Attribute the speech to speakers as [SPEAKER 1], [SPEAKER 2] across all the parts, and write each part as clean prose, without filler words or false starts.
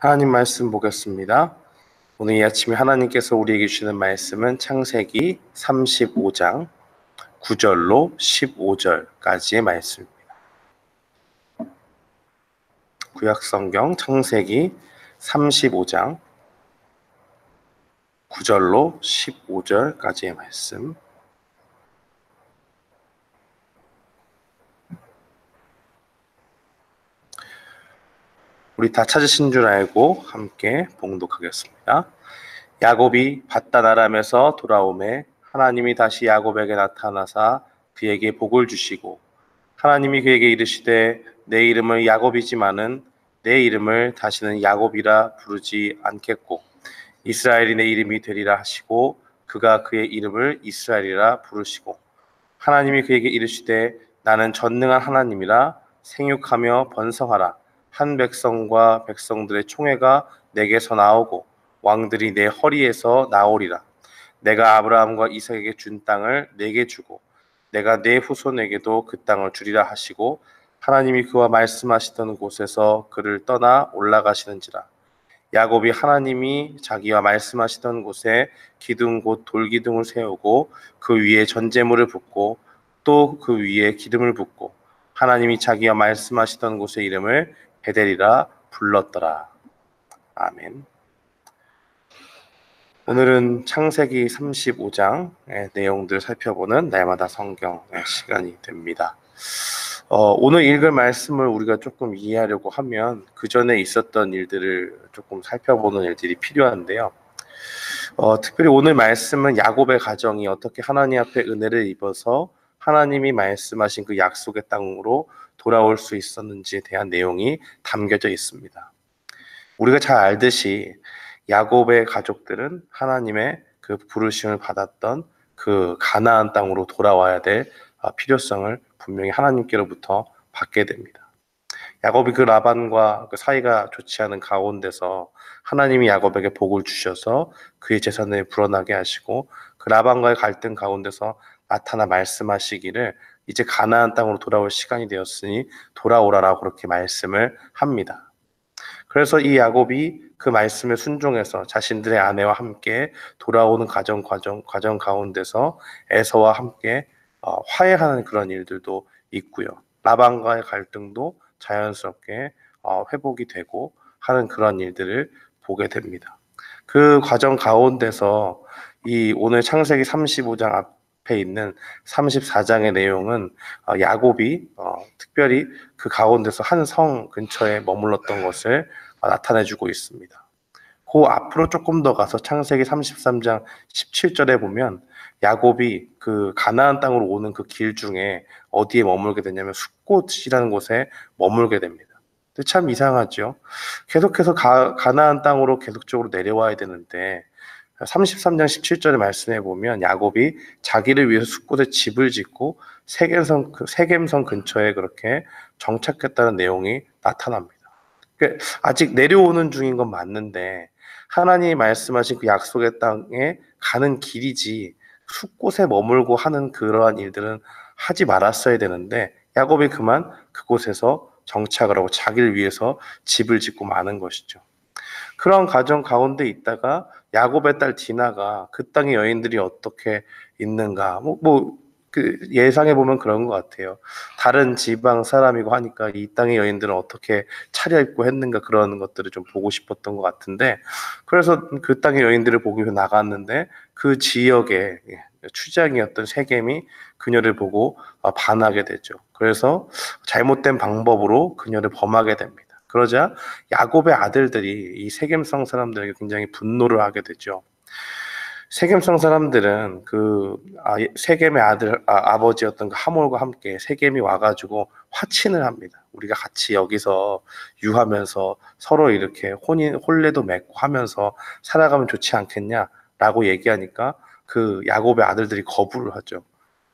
[SPEAKER 1] 하나님 말씀 보겠습니다. 오늘 이 아침에 하나님께서 우리에게 주시는 말씀은 창세기 35장 9절로 15절까지의 말씀입니다. 구약성경 창세기 35장 9절로 15절까지의 말씀. 우리 다 찾으신 줄 알고 함께 봉독하겠습니다. 야곱이 밧단 아람에서 돌아오매 하나님이 다시 야곱에게 나타나사 그에게 복을 주시고 하나님이 그에게 이르시되 내 이름을 야곱이지만은 내 이름을 다시는 야곱이라 부르지 않겠고 이스라엘이 내 이름이 되리라 하시고 그가 그의 이름을 이스라엘이라 부르시고 하나님이 그에게 이르시되 나는 전능한 하나님이라 생육하며 번성하라 한 백성과 백성들의 총회가 내게서 나오고 왕들이 내 허리에서 나오리라. 내가 아브라함과 이삭에게 준 땅을 내게 주고 내가 내 후손에게도 그 땅을 주리라 하시고 하나님이 그와 말씀하시던 곳에서 그를 떠나 올라가시는지라. 야곱이 하나님이 자기와 말씀하시던 곳에 기둥 곧 돌기둥을 세우고 그 위에 전제물을 붓고 또 그 위에 기름을 붓고 하나님이 자기와 말씀하시던 곳의 이름을 베델이라 불렀더라. 아멘. 오늘은 창세기 35장의 내용들을 살펴보는 날마다 성경 시간이 됩니다. 오늘 읽을 말씀을 우리가 조금 이해하려고 하면 그 전에 있었던 일들을 조금 살펴보는 일들이 필요한데요. 특별히 오늘 말씀은 야곱의 가정이 어떻게 하나님 앞에 은혜를 입어서 하나님이 말씀하신 그 약속의 땅으로 돌아올 수 있었는지에 대한 내용이 담겨져 있습니다. 우리가 잘 알듯이 야곱의 가족들은 하나님의 그 부르심을 받았던 그 가나안 땅으로 돌아와야 될 필요성을 분명히 하나님께로부터 받게 됩니다. 야곱이 그 라반과 그 사이가 좋지 않은 가운데서 하나님이 야곱에게 복을 주셔서 그의 재산을 불어나게 하시고 그 라반과의 갈등 가운데서 나타나 말씀하시기를 이제 가나안 땅으로 돌아올 시간이 되었으니 돌아오라라고 그렇게 말씀을 합니다. 그래서 이 야곱이 그 말씀에 순종해서 자신들의 아내와 함께 돌아오는 과정 가운데서 에서와 함께 화해하는 그런 일들도 있고요. 라반과의 갈등도 자연스럽게 회복이 되고 하는 그런 일들을 보게 됩니다. 그 과정 가운데서 이 오늘 창세기 35장 앞에 있는 34장의 내용은 야곱이 특별히 그 가운데서 한 성 근처에 머물렀던 것을 나타내주고 있습니다. 그 앞으로 조금 더 가서 창세기 33장 17절에 보면 야곱이 그 가나안 땅으로 오는 그 길 중에 어디에 머물게 되냐면 숫곳이라는 곳에 머물게 됩니다. 근데 참 이상하죠. 계속해서 가나안 땅으로 계속적으로 내려와야 되는데 33장 17절의 말씀에 보면 야곱이 자기를 위해서 숫곳에 집을 짓고 세겜성 근처에 그렇게 정착했다는 내용이 나타납니다. 그러니까 아직 내려오는 중인 건 맞는데 하나님이 말씀하신 그 약속의 땅에 가는 길이지 숫곳에 머물고 하는 그러한 일들은 하지 말았어야 되는데 야곱이 그만 그곳에서 정착을 하고 자기를 위해서 집을 짓고 마는 것이죠. 그런 가정 가운데 있다가 야곱의 딸 디나가 그 땅의 여인들이 어떻게 있는가 그 예상해 보면 그런 것 같아요. 다른 지방 사람이고 하니까 이 땅의 여인들은 어떻게 차려입고 했는가 그런 것들을 좀 보고 싶었던 것 같은데 그래서 그 땅의 여인들을 보기 위해 나갔는데 그 지역의 추장이었던 세겜이 그녀를 보고 반하게 되죠. 그래서 잘못된 방법으로 그녀를 범하게 됩니다. 그러자 야곱의 아들들이 이 세겜성 사람들에게 굉장히 분노를 하게 되죠. 세겜성 사람들은 세겜의 아버지였던 그 하몰과 함께 세겜이 와가지고 화친을 합니다. 우리가 같이 여기서 유하면서 서로 이렇게 혼례도 맺고 하면서 살아가면 좋지 않겠냐라고 얘기하니까 그 야곱의 아들들이 거부를 하죠.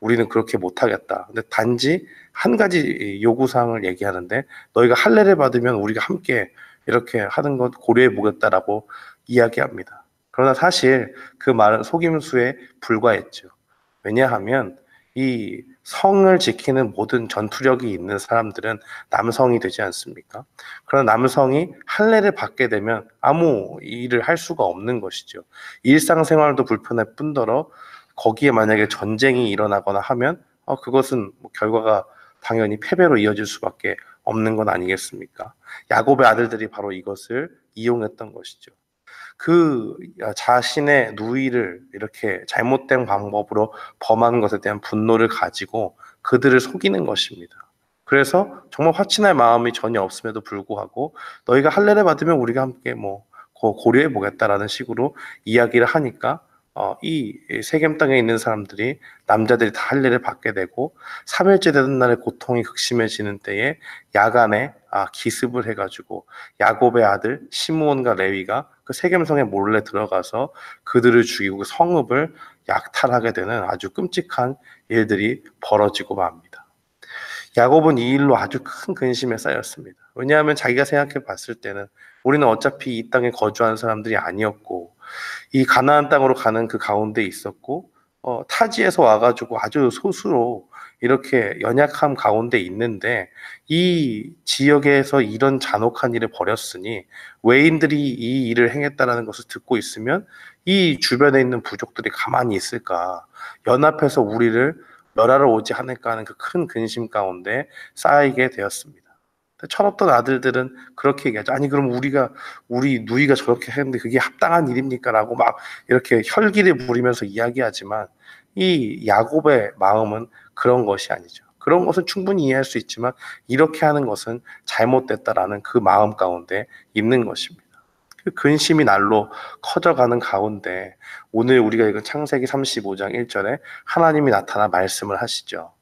[SPEAKER 1] 우리는 그렇게 못하겠다. 근데 단지 한 가지 요구사항을 얘기하는데 너희가 할례를 받으면 우리가 함께 이렇게 하는 것 고려해 보겠다라고 이야기합니다. 그러나 사실 그 말은 속임수에 불과했죠. 왜냐하면 이 성을 지키는 모든 전투력이 있는 사람들은 남성이 되지 않습니까? 그런 남성이 할례를 받게 되면 아무 일을 할 수가 없는 것이죠. 일상생활도 불편할 뿐더러 거기에 만약에 전쟁이 일어나거나 하면 그것은 뭐 결과가 당연히 패배로 이어질 수밖에 없는 건 아니겠습니까? 야곱의 아들들이 바로 이것을 이용했던 것이죠. 그 자신의 누이를 이렇게 잘못된 방법으로 범한 것에 대한 분노를 가지고 그들을 속이는 것입니다. 그래서 정말 화친할 마음이 전혀 없음에도 불구하고 너희가 할례를 받으면 우리가 함께 뭐 고려해 보겠다라는 식으로 이야기를 하니까 이 세겜 땅에 있는 사람들이 남자들이 다 할례를 받게 되고 3일째 되는 날에 고통이 극심해지는 때에 야간에 기습을 해가지고 야곱의 아들 시므온과 레위가 그 세겜성에 몰래 들어가서 그들을 죽이고 그 성읍을 약탈하게 되는 아주 끔찍한 일들이 벌어지고 맙니다. 야곱은 이 일로 아주 큰 근심에 쌓였습니다. 왜냐하면 자기가 생각해 봤을 때는 우리는 어차피 이 땅에 거주한 사람들이 아니었고 이 가나안 땅으로 가는 그 가운데 있었고 타지에서 와가지고 아주 소수로 이렇게 연약함 가운데 있는데 이 지역에서 이런 잔혹한 일을 벌였으니 외인들이 이 일을 행했다라는 것을 듣고 있으면 이 주변에 있는 부족들이 가만히 있을까? 연합해서 우리를 멸하러 오지 않을까 하는 그 큰 근심 가운데 쌓이게 되었습니다. 철없던 아들들은 그렇게 얘기하죠. 아니 그럼 우리 누이가 저렇게 했는데 그게 합당한 일입니까? 라고 막 이렇게 혈기를 부리면서 이야기하지만 이 야곱의 마음은 그런 것이 아니죠. 그런 것은 충분히 이해할 수 있지만 이렇게 하는 것은 잘못됐다라는 그 마음 가운데 있는 것입니다. 그 근심이 날로 커져가는 가운데 오늘 우리가 읽은 창세기 35장 1절에 하나님이 나타나 말씀을 하시죠.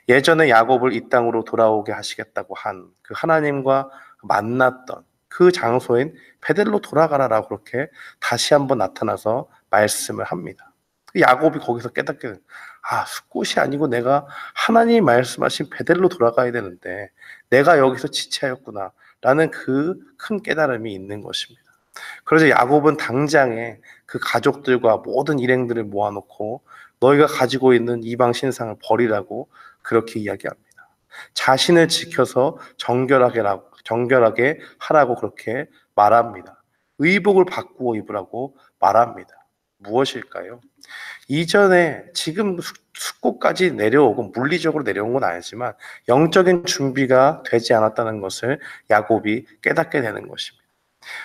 [SPEAKER 1] 예전에 야곱을 이 땅으로 돌아오게 하시겠다고 한 그 하나님과 만났던 그 장소인 베델로 돌아가라라고 그렇게 다시 한번 나타나서 말씀을 합니다. 야곱이 거기서 깨닫게 된, 숫곳이 아니고 내가 하나님이 말씀하신 베델로 돌아가야 되는데 내가 여기서 지체하였구나 라는 그 큰 깨달음이 있는 것입니다. 그래서 야곱은 당장에 그 가족들과 모든 일행들을 모아놓고 너희가 가지고 있는 이방 신상을 버리라고 그렇게 이야기합니다. 자신을 지켜서 정결하게 하라고 그렇게 말합니다. 의복을 바꾸어 입으라고 말합니다. 무엇일까요? 이전에 지금 숙고까지 내려오고 물리적으로 내려온 건 아니지만 영적인 준비가 되지 않았다는 것을 야곱이 깨닫게 되는 것입니다.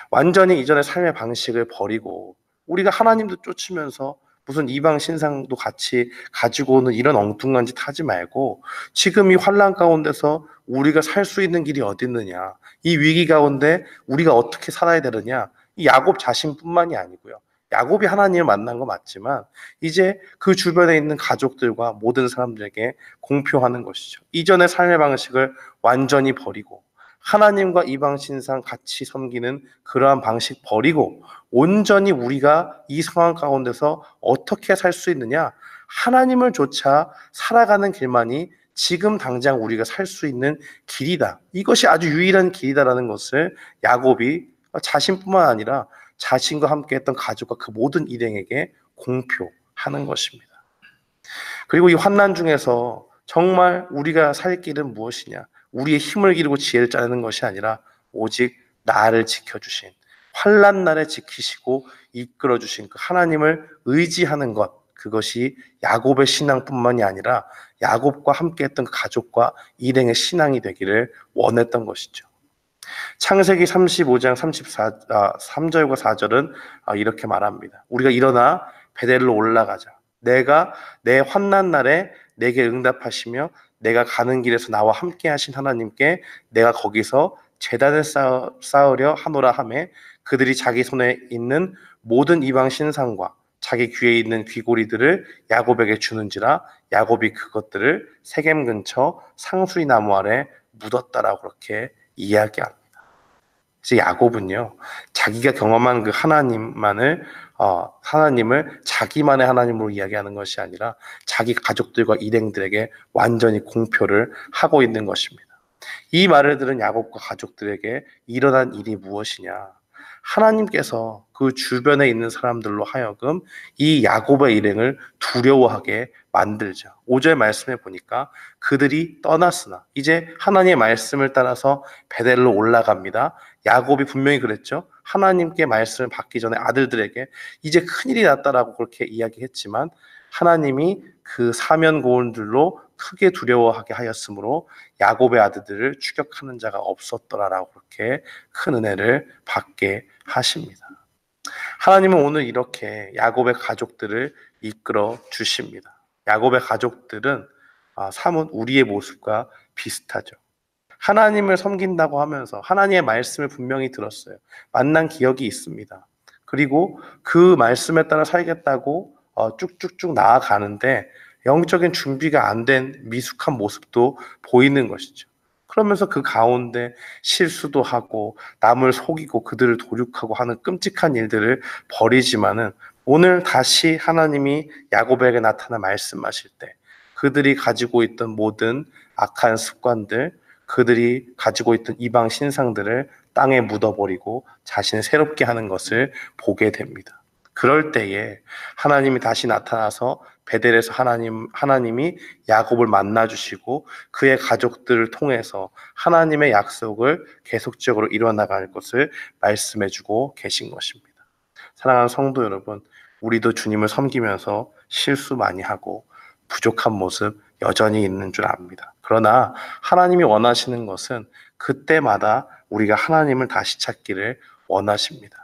[SPEAKER 1] 완전히 이전의 삶의 방식을 버리고 우리가 하나님도 쫓으면서 무슨 이방 신상도 같이 가지고 오는 이런 엉뚱한 짓 하지 말고 지금 이 환난 가운데서 우리가 살 수 있는 길이 어디 있느냐, 이 위기 가운데 우리가 어떻게 살아야 되느냐, 이 야곱 자신뿐만이 아니고요. 야곱이 하나님을 만난 거 맞지만 이제 그 주변에 있는 가족들과 모든 사람들에게 공표하는 것이죠. 이전의 삶의 방식을 완전히 버리고 하나님과 이방 신상 같이 섬기는 그러한 방식 버리고 온전히 우리가 이 상황 가운데서 어떻게 살 수 있느냐, 하나님을 쫓아 살아가는 길만이 지금 당장 우리가 살 수 있는 길이다. 이것이 아주 유일한 길이다라는 것을 야곱이 자신뿐만 아니라 자신과 함께 했던 가족과 그 모든 일행에게 공표하는 것입니다. 그리고 이 환난 중에서 정말 우리가 살 길은 무엇이냐? 우리의 힘을 기르고 지혜를 짜내는 것이 아니라 오직 나를 지켜주신, 환난 날에 지키시고 이끌어주신 그 하나님을 의지하는 것, 그것이 야곱의 신앙뿐만이 아니라 야곱과 함께했던 그 가족과 일행의 신앙이 되기를 원했던 것이죠. 창세기 35장 3절과 4절은 이렇게 말합니다. 우리가 일어나 베델로 올라가자. 내가 내 환난 날에 내게 응답하시며 내가 가는 길에서 나와 함께 하신 하나님께 내가 거기서 제단을 쌓으려 하노라 하매 그들이 자기 손에 있는 모든 이방 신상과 자기 귀에 있는 귀고리들을 야곱에게 주는지라 야곱이 그것들을 세겜 근처 상수리 나무 아래 묻었다라고 그렇게 이야기합니다. 그래서 야곱은요, 자기가 경험한 그 하나님을 자기만의 하나님으로 이야기하는 것이 아니라 자기 가족들과 일행들에게 완전히 공표를 하고 있는 것입니다. 이 말을 들은 야곱과 가족들에게 일어난 일이 무엇이냐? 하나님께서 그 주변에 있는 사람들로 하여금 이 야곱의 일행을 두려워하게 만들죠. 5절 말씀에 보니까 그들이 떠났으나 이제 하나님의 말씀을 따라서 베델로 올라갑니다. 야곱이 분명히 그랬죠. 하나님께 말씀을 받기 전에 아들들에게 이제 큰일이 났다라고 그렇게 이야기했지만 하나님이 그 사면고온들로 크게 두려워하게 하였으므로 야곱의 아들들을 추격하는 자가 없었더라라고 그렇게 큰 은혜를 받게 하십니다. 하나님은 오늘 이렇게 야곱의 가족들을 이끌어 주십니다. 야곱의 가족들은 사뭇 우리의 모습과 비슷하죠. 하나님을 섬긴다고 하면서 하나님의 말씀을 분명히 들었어요. 만난 기억이 있습니다. 그리고 그 말씀에 따라 살겠다고 쭉쭉쭉 나아가는데 영적인 준비가 안 된 미숙한 모습도 보이는 것이죠. 그러면서 그 가운데 실수도 하고 남을 속이고 그들을 도륙하고 하는 끔찍한 일들을 벌이지만은 오늘 다시 하나님이 야곱에게 나타나 말씀하실 때 그들이 가지고 있던 모든 악한 습관들, 그들이 가지고 있던 이방 신상들을 땅에 묻어버리고 자신을 새롭게 하는 것을 보게 됩니다. 그럴 때에 하나님이 다시 나타나서 베델에서 하나님이 야곱을 만나주시고 그의 가족들을 통해서 하나님의 약속을 계속적으로 이뤄나갈 것을 말씀해주고 계신 것입니다. 사랑하는 성도 여러분, 우리도 주님을 섬기면서 실수 많이 하고 부족한 모습 여전히 있는 줄 압니다. 그러나 하나님이 원하시는 것은 그때마다 우리가 하나님을 다시 찾기를 원하십니다.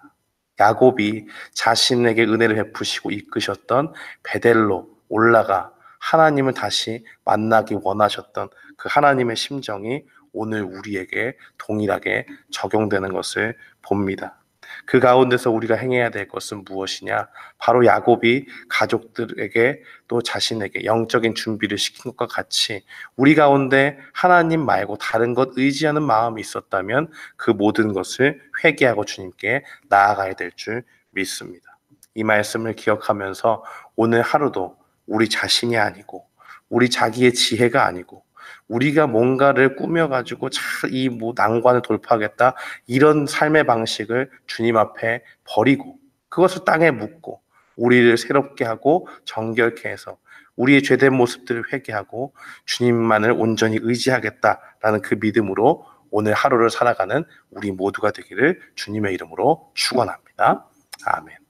[SPEAKER 1] 야곱이 자신에게 은혜를 베푸시고 이끄셨던 베델로 올라가 하나님을 다시 만나기 원하셨던 그 하나님의 심정이 오늘 우리에게 동일하게 적용되는 것을 봅니다. 그 가운데서 우리가 행해야 될 것은 무엇이냐? 바로 야곱이 가족들에게 또 자신에게 영적인 준비를 시킨 것과 같이 우리 가운데 하나님 말고 다른 것 의지하는 마음이 있었다면 그 모든 것을 회개하고 주님께 나아가야 될 줄 믿습니다. 이 말씀을 기억하면서 오늘 하루도 우리 자신이 아니고 우리 자기의 지혜가 아니고 우리가 뭔가를 꾸며가지고 이 난관을 돌파하겠다 이런 삶의 방식을 주님 앞에 버리고 그것을 땅에 묻고 우리를 새롭게 하고 정결케 해서 우리의 죄된 모습들을 회개하고 주님만을 온전히 의지하겠다라는 그 믿음으로 오늘 하루를 살아가는 우리 모두가 되기를 주님의 이름으로 축원합니다. 아멘.